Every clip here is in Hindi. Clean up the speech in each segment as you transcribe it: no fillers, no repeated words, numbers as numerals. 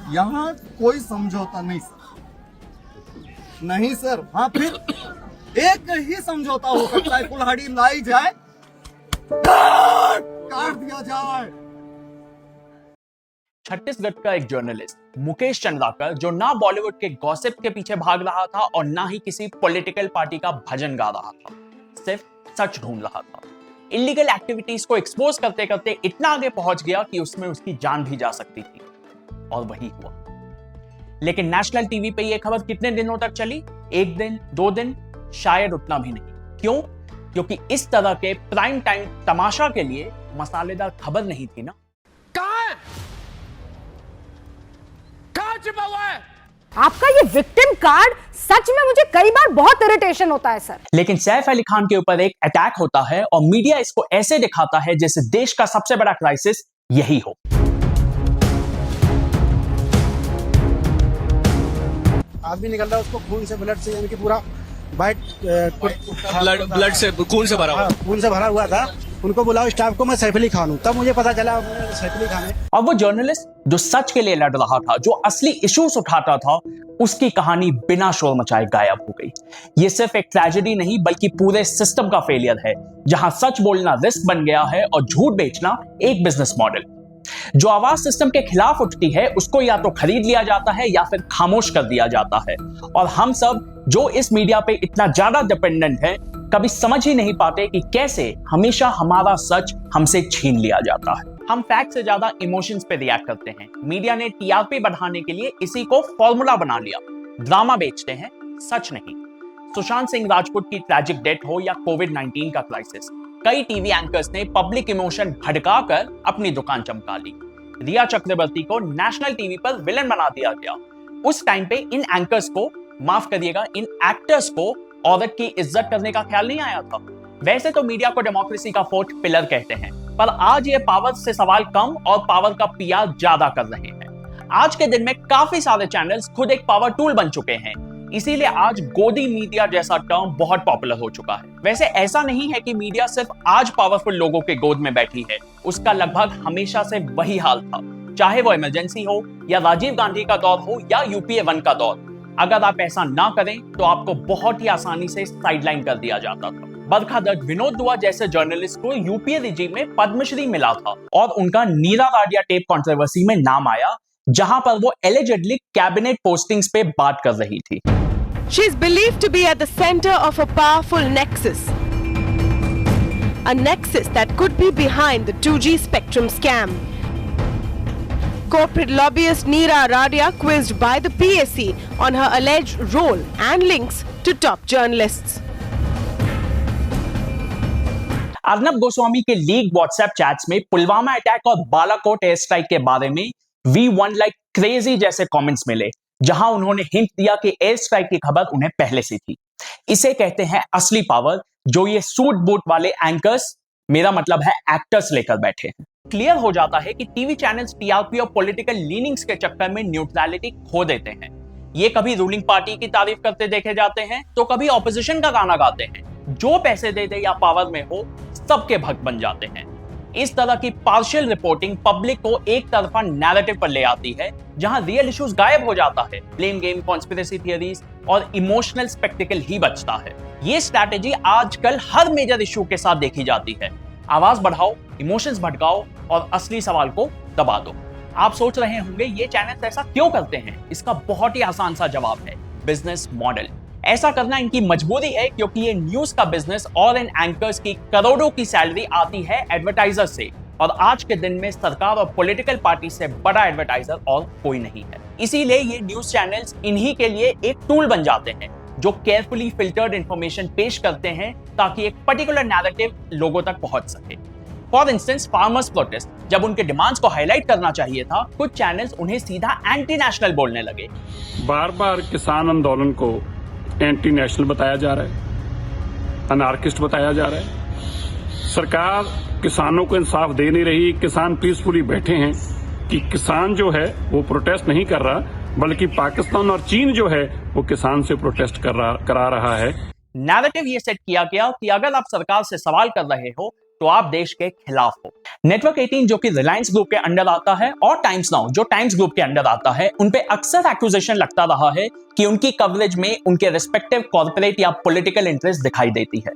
यहाँ कोई समझौता नहीं सर, नहीं सर। हाँ फिर एक ही समझौता हो सकता है, कुल्हाड़ी लाई जाए, काट दिया जाए। छत्तीसगढ़ का एक जर्नलिस्ट मुकेश चंद्राकर, जो ना बॉलीवुड के गॉसिप के पीछे भाग रहा था और ना ही किसी पॉलिटिकल पार्टी का भजन गा रहा था, सिर्फ सच ढूंढ रहा था। इलीगल एक्टिविटीज को एक्सपोज करते करते इतना आगे पहुंच गया कि उसमें उसकी जान भी जा सकती थी, और वही हुआ। लेकिन नेशनल टीवी पे यह खबर कितने दिनों तक चली? 1 दिन, 2 दिन, शायद उतना भी नहीं। क्यों? क्योंकि इस तरह के प्राइम टाइम तमाशा के लिए मसालेदार खबर नहीं थी ना। छिपा हुआ है आपका ये विक्टिम कार्ड, सच में मुझे कई बार बहुत इरिटेशन होता है सर। लेकिन सैफ अली खान के ऊपर एक अटैक होता है और मीडिया इसको ऐसे दिखाता है जैसे देश का सबसे बड़ा क्राइसिस यही हो। आदमी निकल रहा है, उसको खून से, ब्लड से, यानी कि पूरा वाइट ब्लड से, खून से भरा हुआ, खून से भरा हुआ था। उनको बुलाओ स्टाफ को, मैं सैफ अली खान हूं। तब मुझे पता चला सैफ अली खान है। और वो जर्नलिस्ट जो सच के लिए लड़ रहा था, जो असली इश्यूज उठाता था, उसकी कहानी बिना शोर मचाए गायब हो गई। ये सिर्फ एक ट्रेजेडी नहीं बल्कि पूरे सिस्टम का फेलियर है, जहां सच बोलना रिस्क बन गया है और झूठ बेचना एक बिजनेस मॉडल। जो आवाज सिस्टम के खिलाफ उठती है उसको या तो खरीद लिया जाता है या फिर खामोश कर दिया जाता है। और हम सब जो इस मीडिया पे इतना ज्यादा डिपेंडेंट है, कभी समझ ही नहीं पाते कि कैसे हमेशा हमारा सच हमसे छीन लिया जाता है। हम फैक्ट से ज्यादा इमोशंस पे रिएक्ट करते हैं। मीडिया ने टीआरपी बढ़ाने के लिए इसी को फॉर्मूला बना लिया। ड्रामा बेचते हैं, सच नहीं। सुशांत सिंह राजपूत की ट्रैजिक डेथ हो या कोविड-19 का क्राइसिस, कई टीवी एंकर्स ने पब्लिक इमोशन भड़काकर अपनी दुकान चमका ली। रिया चक्रवर्ती को नेशनल टीवी पर विलन बना दिया गया। उस टाइम पे इन एंकर्स को, माफ करिएगा, इन एक्टर्स को औरत की इज्जत करने का ख्याल नहीं आया था। वैसे तो मीडिया को डेमोक्रेसी का फोर्थ पिलर कहते हैं, पर आज ये पावर से सवाल कम और पावर का पीआर ज्यादा कर रहे हैं। आज के दिन में काफी सारे चैनल्स खुद एक पावर टूल बन चुके हैं, इसीलिए आज गोदी मीडिया जैसा टर्म बहुत पॉपुलर हो चुका है। वैसे ऐसा नहीं है कि मीडिया सिर्फ आज पावरफुल लोगों के गोद में बैठी है, उसका लगभग हमेशा से वही हाल था। चाहे वो इमरजेंसी हो या राजीव गांधी का दौर हो या यूपीए 1 का दौर, अगर आप ऐसा ना करें तो आपको बहुत ही आसानी से साइडलाइन कर दिया जाता था। बरखा दत्त, विनोद दुआ जैसे जर्नलिस्ट को यूपीए रिजीम में पद्मश्री मिला था और उनका नीरा राडिया टेप कंट्रोवर्सी में नाम आया, जहां पर वो एलिजिडली कैबिनेट पोस्टिंग्स पे बात कर रही थी। She is believed to be at the center of a powerful nexus. A nexus that could be behind the 2G spectrum scam. Corporate lobbyist Neera Radia quizzed by the PSC on her alleged role and links to top journalists. Arnab Goswami के लीक व्हाट्सएप चैट्स में पुलवामा अटैक और बालाकोट एयर स्ट्राइक के बारे में वी वन लाइक क्रेजी जैसे कमेंट्स मिले, जहां उन्होंने हिंट दिया कि एयर स्ट्राइक की खबर उन्हें पहले से थी। इसे कहते हैं असली पावर, जो ये सूट बूट वाले एंकर्स, मेरा मतलब है एक्टर्स, लेकर बैठे हैं। क्लियर हो जाता है कि टीवी चैनल्स टीआरपी और पॉलिटिकल लीनिंग्स के चक्कर में न्यूट्रलिटी खो देते हैं। ये कभी रूलिंग पार्टी की तारीफ करते देखे जाते हैं तो कभी ऑपोजिशन का गाना गाते हैं। जो पैसे दे दे या पावर में हो, सबके भक्त बन जाते हैं। इस तरह की पार्शियल रिपोर्टिंग पब्लिक को एक तरफा नैरेटिव पर ले आती है, जहां रियल इश्यूज गायब हो जाता है। ब्लेम गेम, कॉन्स्पिरेसी थियरीज और इमोशनल स्पेक्टिकल ही बचता है। ये स्ट्रैटेजी आजकल हर मेजर इश्यू के साथ देखी जाती है। आवाज बढ़ाओ, इमोशंस भड़काओ और असली सवाल को दबा दो। आप सोच रहे होंगे ये चैनल्स ऐसा क्यों करते हैं? इसका बहुत ही आसान सा जवाब है, बिजनेस मॉडल। ऐसा करना इनकी मजबूरी है, क्योंकि ये न्यूज का बिजनेस और इन एंकर्स की करोड़ों की सैलरी आती है एडवर्टाइजर से, और आज के दिन में सरकार और पॉलिटिकल पार्टी से बड़ा एडवर्टाइजर और कोई नहीं है। इसीलिए ये न्यूज चैनल्स इन्हीं के लिए एक टूल बन जाते हैं, जो केयरफुली फिल्टर्ड इंफॉर्मेशन पेश करते हैं ताकि एक पर्टिकुलर नैरेटिव लोगों तक पहुंच सके। फॉर इंस्टेंस, फार्मर्स प्रोटेस्ट, जब उनके डिमांड्स को हाईलाइट करना चाहिए था, कुछ चैनल्स उन्हें सीधा एंटी नेशनल बोलने लगे। बार बार किसान आंदोलन को एंटी नेशनल बताया जा रहा है, अनार्किस्ट बताया जा रहा है। सरकार किसानों को इंसाफ दे नहीं रही। किसान पीसफुली बैठे हैं कि किसान जो है वो प्रोटेस्ट नहीं कर रहा, बल्कि पाकिस्तान और चीन जो है वो किसान से प्रोटेस्ट करा रहा है। नैरेटिव ये सेट किया गया कि अगर आप सरकार से सवाल कर रहे हो तो आप देश के खिलाफ हो। नेटवर्क 18 जो कि रिलायंस ग्रुप के अंडर आता है और टाइम्स नाउ जो टाइम्स ग्रुप के अंडर आता है, उन पे अक्सर एक्यूजेशन लगता रहा है कि उनकी कवरेज में उनके रिस्पेक्टिव कॉर्पोरेट या पॉलिटिकल इंटरेस्ट दिखाई देती है।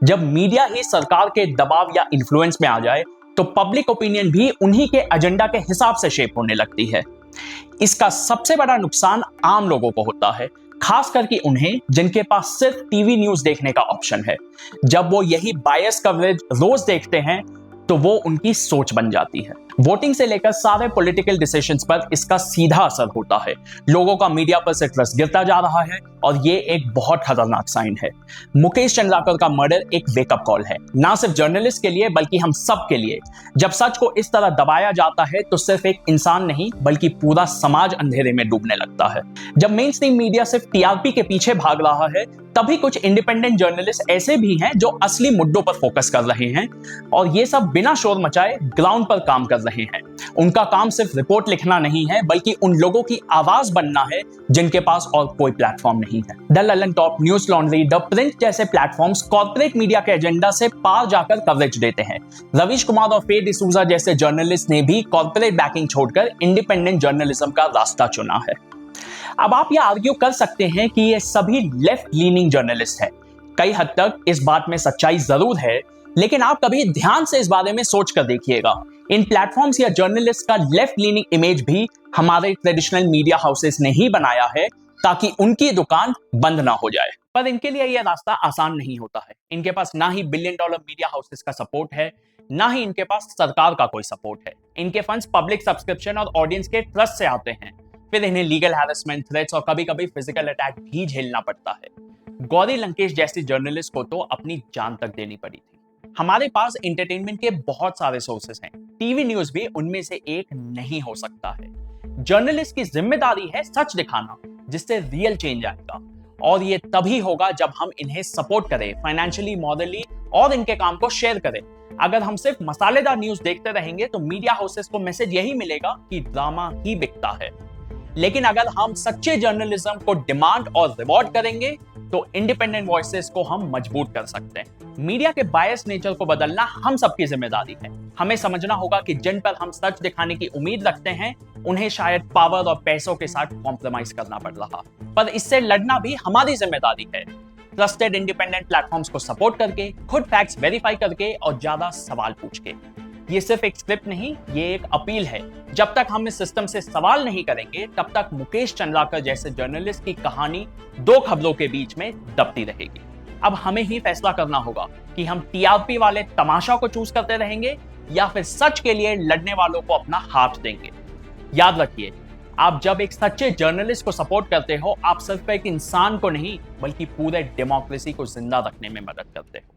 जब मीडिया ही सरकार के दबाव या इन्फ्लुएंस में आ जाए तो पब्लिक ओपिनियन भी उन्हीं के एजेंडा के हिसाब से शेप होने लगती है। इसका सबसे बड़ा नुकसान आम लोगों को होता है, खास करके उन्हें जिनके पास सिर्फ टीवी न्यूज देखने का ऑप्शन है। जब वो यही बायस कवरेज रोज देखते हैं तो वो उनकी सोच बन जाती है। वोटिंग से लेकर सारे पॉलिटिकल डिसीजंस पर इसका सीधा असर होता है। लोगों का मीडिया पर से ट्रस्ट गिरता जा रहा है और ये एक बहुत खतरनाक साइन है। मुकेश चंद्राकर का मर्डर एक वेकअप कॉल है, ना सिर्फ जर्नलिस्ट के लिए बल्कि हम सब के लिए। जब सच को इस तरह दबाया जाता है तो सिर्फ एक इंसान नहीं बल्कि पूरा समाज अंधेरे में डूबने लगता है। जब मेन स्ट्रीम मीडिया सिर्फ टीआरपी के पीछे भाग रहा है, तभी कुछ इंडिपेंडेंट जर्नलिस्ट ऐसे भी हैं जो असली मुद्दों पर फोकस कर रहे हैं और ये सब बिना शोर मचाए ग्राउंड पर काम कर रहे हैं। उनका काम सिर्फ रिपोर्ट लिखना नहीं है बल्कि उन लोगों की आवाज बनना है जिनके पास और कोई प्लेटफॉर्म नहीं है। The Lalan top, news laundry, the print जैसे प्लेटफॉर्म्स कॉर्पोरेट मीडिया के एजेंडा से पार जाकर कवरेज देते हैं। रवीश कुमार और फे डिसूजा जैसे जर्नलिस्ट ने भी कॉर्पोरेट बैकिंग छोड़कर इंडिपेंडेंट जर्नलिज्म का रास्ता चुना है। अब आप यह आर्ग्यू कर सकते हैं कि ये सभी लेफ्ट लीनिंग जर्नलिस्ट हैं। कई हद तक इस बात में सच्चाई जरूर है, लेकिन आप कभी ध्यान से इस बारे में सोच कर देखिएगा। इन प्लेटफॉर्म्स या जर्नलिस्ट का लेफ्ट लीनिंग इमेज भी हमारे ट्रेडिशनल मीडिया हाउसेस ने ही बनाया है ताकि उनकी दुकान बंद ना हो जाए। पर इनके लिए यह रास्ता आसान नहीं होता है। इनके पास ना ही $1 बिलियन मीडिया हाउसेस का सपोर्ट है, ना ही इनके पास सरकार का कोई सपोर्ट है। इनके फंड्स पब्लिक सब्सक्रिप्शन और ऑडियंस के ट्रस्ट से आते हैं। फिर इन्हें लीगल हैरेसमेंट, थ्रेट्स और कभी कभी फिजिकल अटैक भी झेलना पड़ता है। गौरी लंकेश जैसी जर्नलिस्ट को तो अपनी जान तक देनी पड़ी थी। हमारे पास एंटरटेनमेंट के बहुत सारे सोर्सेस हैं, टीवी न्यूज भी उनमें से एक नहीं हो सकता है। जर्नलिस्ट की जिम्मेदारी है सच दिखाना, जिससे रियल चेंज आएगा, और ये तभी होगा जब हम इन्हें सपोर्ट करें फाइनेंशियली, मॉरली, और इनके काम को शेयर करें। अगर हम सिर्फ मसालेदार न्यूज देखते रहेंगे तो मीडिया हाउसेस को मैसेज यही मिलेगा कि ड्रामा ही बिकता है। लेकिन अगर हम सच्चे जर्नलिज्म को डिमांड और रिवॉर्ड करेंगे तो इंडिपेंडेंट वॉइसेस को हम मजबूत कर सकते हैं। मीडिया के बायस नेचर को बदलना हम सबकी जिम्मेदारी है। हमें समझना होगा कि जिन पर हम सच दिखाने की उम्मीद रखते हैं उन्हें शायद पावर और पैसों के साथ कॉम्प्रोमाइज करना पड़ रहा, पर इससे लड़ना भी हमारी जिम्मेदारी है। ट्रस्टेड इंडिपेंडेंट प्लेटफॉर्म्स को सपोर्ट करके, खुद फैक्ट्स वेरीफाई करके और ज्यादा सवाल पूछ के। ये सिर्फ एक स्क्रिप्ट नहीं, ये एक अपील है। जब तक हम इस सिस्टम से सवाल नहीं करेंगे तब तक मुकेश चंद्राकर जैसे जर्नलिस्ट की कहानी दो खबरों के बीच में दबती रहेगी। अब हमें ही फैसला करना होगा कि हम टीआरपी वाले तमाशा को चूज करते रहेंगे या फिर सच के लिए लड़ने वालों को अपना हाथ देंगे। याद रखिए, आप जब एक सच्चे जर्नलिस्ट को सपोर्ट करते हो, आप सिर्फ एक इंसान को नहीं बल्कि पूरे डेमोक्रेसी को जिंदा रखने में मदद करते हो।